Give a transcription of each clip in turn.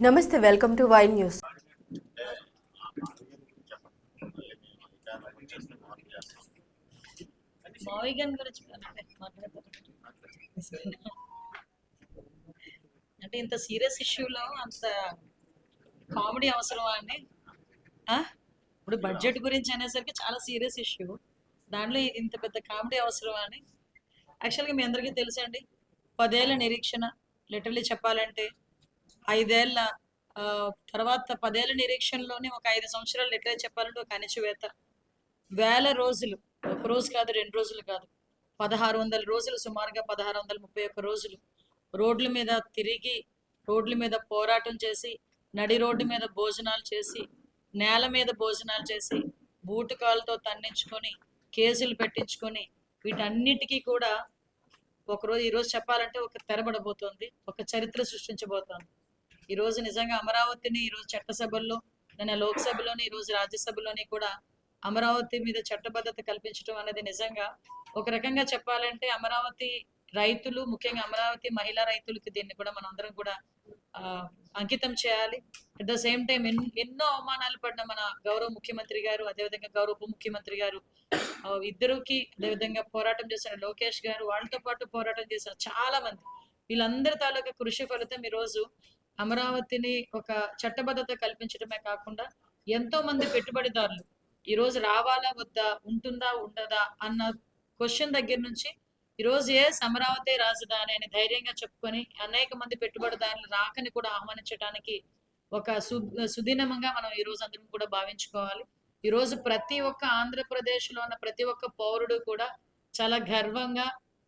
నమస్తే, welcome to Y news. అంటే ఇంత సీరియస్ ఇష్యూలో అంత కామెడీ అవసరమా అండి? ఇప్పుడు బడ్జెట్ గురించి అనేసరికి చాలా సీరియస్ ఇష్యూ, దాంట్లో ఇంత పెద్ద కామెడీ అవసరమా అని. యాక్చువల్గా మీ అందరికీ తెలుసండి, 10 ఏళ్ల నిరీక్షణ, లిటరలీ చెప్పాలంటే 5 ఏళ్ల తర్వాత 10 ఏళ్ల నిరీక్షణలోనే ఒక 5 సంవత్సరాలు లిటరలీ చెప్పాలంటే ఒక అణచివేత. వేల రోజులు, ఒక రోజు కాదు, 2 రోజులు కాదు, 1600 రోజులు, సుమారుగా 1631 రోజులు రోడ్ల మీద తిరిగి, రోడ్ల మీద పోరాటం చేసి, నడి రోడ్డు మీద భోజనాలు చేసి, నేల మీద భోజనాలు చేసి, బూటకాలతో తన్నించుకొని, కేసులు పెట్టించుకొని, వీటన్నిటికీ కూడా ఒకరోజు ఈరోజు చెప్పాలంటే ఒక తెరబడబోతోంది, ఒక చరిత్ర సృష్టించబోతోంది. ఈరోజు నిజంగా అమరావతిని ఈరోజు చట్టసభల్లో, నిన్న లోక్సభలోని, ఈరోజు రాజ్యసభలోని కూడా అమరావతి మీద చట్టబద్ధత కల్పించడం అనేది నిజంగా ఒక రకంగా చెప్పాలంటే అమరావతి రైతులు, ముఖ్యంగా అమరావతి మహిళా రైతులకి దీన్ని కూడా మనం అందరం కూడా అంకితం చేయాలి. అట్ ద సేమ్ టైం ఎన్నో అవమానాలు పడిన మన గౌరవ ముఖ్యమంత్రి గారు, అదేవిధంగా గౌరవ ఉప ముఖ్యమంత్రి గారు, ఇద్దరుకి అదేవిధంగా పోరాటం చేసిన లోకేష్ గారు, వాళ్ళతో పాటు పోరాటం చేసిన చాలా మంది, వీళ్ళందరి తాలూకా కృషి ఫలితం ఈరోజు అమరావతిని ఒక చట్టబద్ధత కల్పించడమే కాకుండా ఎంతో మంది పెట్టుబడిదారులు ఈరోజు రావాలా వద్దా, ఉంటుందా ఉండదా అన్న క్వశ్చన్ దగ్గర నుంచి ఈరోజు అమరావతి రాజధాని అని ధైర్యంగా చెప్పుకొని అనేక మంది పెట్టుబడిదారులు రాకని కూడా ఆహ్వానించడానికి ఒక సుదినమంగా మనం ఈ రోజు అందరం కూడా భావించుకోవాలి. ఈరోజు ప్రతి ఒక్క ఆంధ్రప్రదేశ్ లో ఉన్న ప్రతి ఒక్క పౌరుడు కూడా చాలా గర్వంగా,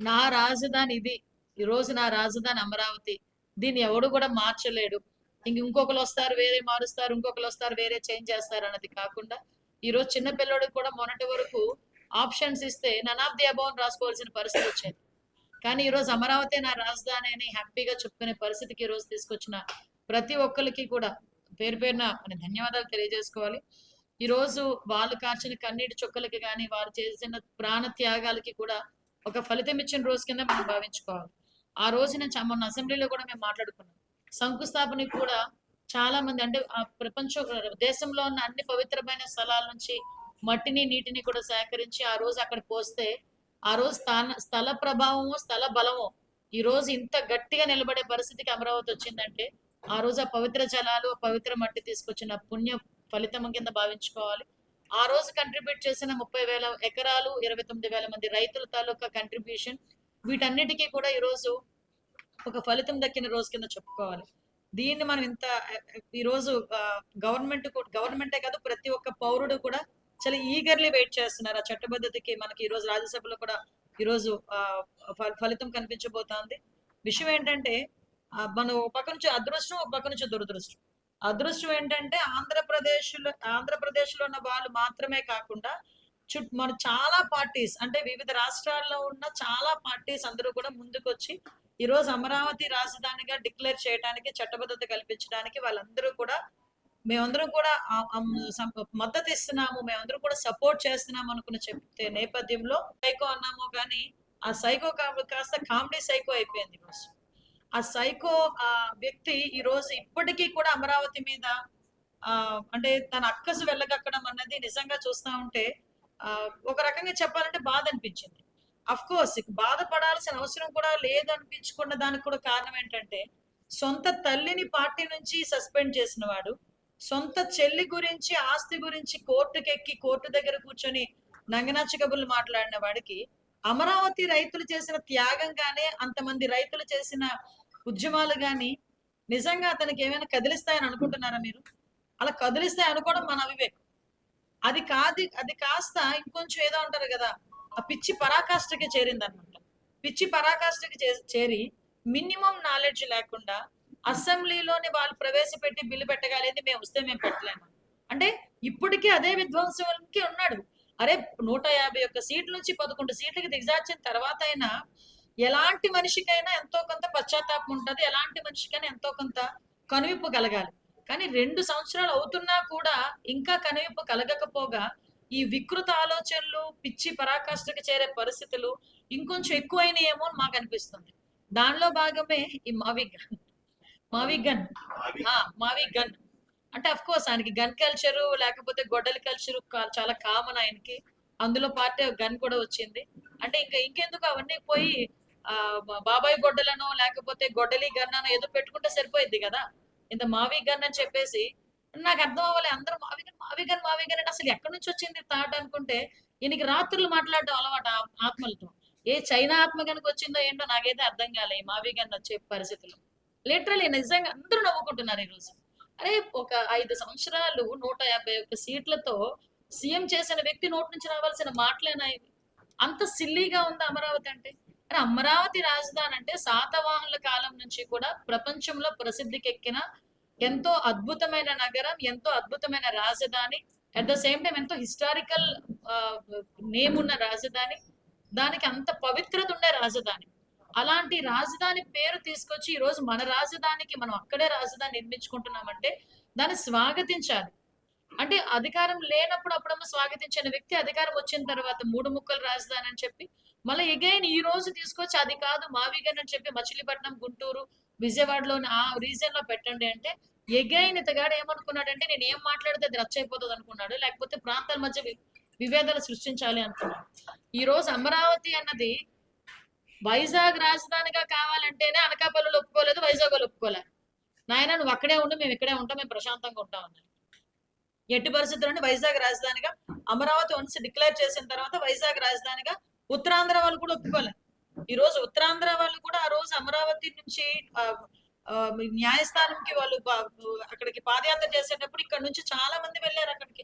నా రాజధాని ఇది, ఈ రోజు నా రాజధాని అమరావతి, దీన్ని ఎవడు కూడా మార్చలేడు, ఇంకొకరు వస్తారు వేరే మారుస్తారు, ఇంకొకరు వస్తారు వేరే చేంజ్ చేస్తారు అన్నది కాకుండా, ఈరోజు చిన్న పిల్లడికి కూడా మొన్నటి వరకు ఆప్షన్స్ ఇస్తే నన్ ఆఫ్ ది అబౌవ్ రాసుకోవాల్సిన పరిస్థితి వచ్చేది. కానీ ఈరోజు అమరావతి నా రాజధాని అని హ్యాపీగా చెప్పుకునే పరిస్థితికి ఈరోజు తీసుకొచ్చిన ప్రతి ఒక్కరికి కూడా పేరు పేరున ధన్యవాదాలు తెలియజేసుకోవాలి. ఈరోజు వాళ్ళు కార్చిన కన్నీటి చుక్కలకి కానీ, వారు చేసిన ప్రాణ త్యాగాలకి కూడా ఒక ఫలితం ఇచ్చిన రోజు కింద మనం భావించుకోవాలి. ఆ రోజు నేను మొన్న అసెంబ్లీలో కూడా మేము మాట్లాడుకున్నాం. శంకుస్థాపనకి కూడా చాలా మంది, అంటే ఆ దేశంలో ఉన్న అన్ని పవిత్రమైన స్థలాల నుంచి మట్టిని, నీటిని కూడా సేకరించి ఆ రోజు అక్కడ పోస్తే, ఆ రోజు స్థల ప్రభావము, స్థల బలము ఈ రోజు ఇంత గట్టిగా నిలబడే పరిస్థితికి అమరావతి వచ్చిందంటే, ఆ రోజు ఆ పవిత్ర జలాలు, పవిత్ర మట్టి తీసుకొచ్చిన పుణ్య ఫలితం కింద భావించుకోవాలి. ఆ రోజు కంట్రిబ్యూట్ చేసిన 30,000 ఎకరాలు, 29,000 మంది రైతుల తాలూకా కంట్రిబ్యూషన్, వీటన్నిటికీ కూడా ఈరోజు ఒక ఫలితం దక్కిన రోజు కింద చెప్పుకోవాలి. దీన్ని మనం ఇంత ఈరోజు గవర్నమెంటే కాదు, ప్రతి ఒక్క పౌరుడు కూడా చాలా ఈగర్లీ వెయిట్ చేస్తున్నారు ఆ చట్టబద్ధతకి. మనకి ఈరోజు రాజ్యసభలో కూడా ఈరోజు ఫలితం కనిపించబోతోంది. విషయం ఏంటంటే, మన ఒక పక్క నుంచి అదృష్టం, ఒక పక్క నుంచి దురదృష్టం. అదృష్టం ఏంటంటే ఆంధ్రప్రదేశ్లో ఉన్న వాళ్ళు మాత్రమే కాకుండా మన చాలా పార్టీస్, అంటే వివిధ రాష్ట్రాల్లో ఉన్న చాలా పార్టీస్ అందరూ కూడా ముందుకొచ్చి ఈరోజు అమరావతి రాజధానిగా డిక్లేర్ చేయడానికి, చట్టబద్ధత కల్పించడానికి వాళ్ళందరూ కూడా, మేమందరం కూడా మద్దతు ఇస్తున్నాము, మేమందరం కూడా సపోర్ట్ చేస్తున్నాము అనుకుని చెప్తే నేపథ్యంలో సైకో అన్నాము, కానీ ఆ సైకో కాస్త కామెడీ సైకో అయిపోయింది. ఈరోజు ఆ సైకో వ్యక్తి ఈరోజు ఇప్పటికీ కూడా అమరావతి మీద అంటే తన అక్కసు వెళ్ళగక్కడం అన్నది నిజంగా చూస్తా ఉంటే ఒక రకంగా చెప్పాలంటే బాధ అనిపించింది. అఫ్ కోర్స్ బాధపడాల్సిన అవసరం కూడా లేదనిపించుకున్న దానికి కూడా కారణం ఏంటంటే, సొంత తల్లిని పార్టీ నుంచి సస్పెండ్ చేసిన వాడు, సొంత చెల్లి గురించి, ఆస్తి గురించి కోర్టుకెక్కి కోర్టు దగ్గర కూర్చొని నంగనాచి కబుర్లు మాట్లాడిన వాడికి అమరావతి రైతులు చేసిన త్యాగం గానే, అంతమంది రైతులు చేసిన ఉద్యమాలు గాని నిజంగా అతనికి ఏమైనా కదిలిస్తాయని అనుకుంటున్నారా మీరు? అలా కదిలిస్తాయి అనుకోవడం మన అవివేకం. అది కాస్త ఇంకొంచెం ఏదో అంటారు కదా, ఆ పిచ్చి పరాకాష్ఠకి చేరిందనమాట. పిచ్చి పరాకాష్ఠకి చేరి మినిమం నాలెడ్జ్ లేకుండా అసెంబ్లీలోని వాళ్ళు ప్రవేశపెట్టి బిల్లు పెట్టగలిగింది మేము వస్తే మేము పెట్టలేము అంటే, ఇప్పటికీ అదే విధ్వంసంకి ఉన్నాడు. అరే 151 సీట్ల నుంచి 11 సీట్లకి దిగజార్చిన తర్వాత అయినా ఎలాంటి మనిషికైనా ఎంతో కొంత పశ్చాత్తాపం ఉంటుంది, ఎలాంటి మనిషికైనా ఎంతో కొంత కనువిప్పు కలగాలి. కానీ 2 సంవత్సరాలు అవుతున్నా కూడా ఇంకా కనువిప్పు కలగకపోగా ఈ వికృత ఆలోచనలు, పిచ్చి పరాకాష్ఠకి చేరే పరిస్థితులు ఇంకొంచెం ఎక్కువైనాయేమో అని మాకు అనిపిస్తుంది. దానిలో భాగమే ఈ మావి గన్. మావి గన్. అంటే అఫ్ కోర్స్ ఆయనకి గన్ కల్చర్ లేకపోతే గొడ్డలి కల్చర్ చాలా కామన్ ఆయనకి. అందులో పార్ట్ గన్ కూడా వచ్చింది. అంటే ఇంకెందుకు అవన్నీ పోయి బాబాయ్ గొడ్డలను లేకపోతే గొడ్డలి గన్ అని ఏదో పెట్టుకుంటే సరిపోయింది కదా. ఇంత మావి గన్ అని చెప్పేసి నాకు అర్థం అవ్వాలి. అందరూ మావి గన్ మావి గన్ మావి గన్ అంటే అసలు ఎక్కడి నుంచి వచ్చింది థాట్ అనుకుంటే ఈయనకి రాత్రులు మాట్లాడడం అలవాటు ఆత్మలతో. ఏ చైనా ఆత్మ కనుక వచ్చిందో ఏంటో నాకైతే అర్థం కాలే ఈ మావి గన్ వచ్చే పరిస్థితుల్లో. లిటరలీ నిజంగా అందరూ నవ్వుకుంటున్నారు ఈ రోజు. అరే ఒక 5 సంవత్సరాలు 151 సీట్లతో సీఎం చేసిన వ్యక్తి నోటి నుంచి రావాల్సిన మాటలేనా ఇవి? అంత సిల్లీగా ఉంది అమరావతి అంటే. అరే అమరావతి రాజధాని అంటే శాతవాహనుల కాలం నుంచి కూడా ప్రపంచంలో ప్రసిద్ధికెక్కిన ఎంతో అద్భుతమైన నగరం, ఎంతో అద్భుతమైన రాజధాని, అట్ ద సేమ్ టైం ఎంతో హిస్టారికల్ నేమ్ ఉన్న రాజధాని, దానికి అంత పవిత్రత ఉండే రాజధాని. అలాంటి రాజధాని పేరు తీసుకొచ్చి ఈ రోజు మన రాజధానికి మనం అక్కడే రాజధాని నిర్మించుకుంటున్నామంటే దాన్ని స్వాగతించాలి. అంటే అధికారం లేనప్పుడు అప్పుడమ్మ స్వాగతించిన వ్యక్తి అధికారం వచ్చిన తర్వాత 3 ముక్కల రాజధాని అని చెప్పి మళ్ళీ ఎగైన్ ఈ రోజు తీసుకొచ్చి అది కాదు మావిగన్ అని చెప్పి మచిలీపట్నం, గుంటూరు, విజయవాడలోని ఆ రీజన్ లో పెట్టండి అంటే ఎగైన్ ఇతగాడు ఏమనుకున్నాడంటే నేను ఏం మాట్లాడితే అది రచ్చ అయిపోతుంది అనుకున్నాడు. లేకపోతే ప్రాంతాల మధ్య విభేదాలు సృష్టించాలి అనుకున్నాడు. ఈ రోజు అమరావతి అన్నది వైజాగ్ రాజధానిగా కావాలంటేనే అనకాపల్లిలో ఒప్పుకోలేదు, వైజాగ్ లో ఒప్పుకోలేదు. నాయన నువ్వు అక్కడే ఉండి మేము ఇక్కడే ఉంటాం, మేము ప్రశాంతంగా ఉంటాం అన్నారు. ఎట్టి పరిస్థితుల్లో వైజాగ్ రాజధానిగా అమరావతి వన్స్ డిక్లేర్ చేసిన తర్వాత వైజాగ్ రాజధానిగా ఉత్తరాంధ్ర వాళ్ళు కూడా ఒప్పుకోలేదు. ఈ రోజు ఉత్తరాంధ్ర వాళ్ళు కూడా ఆ రోజు అమరావతి నుంచి న్యాయస్థానంకి వాళ్ళు అక్కడికి పాదయాత్ర చేసేటప్పుడు ఇక్కడ నుంచి చాలా మంది వెళ్ళారు అక్కడికి.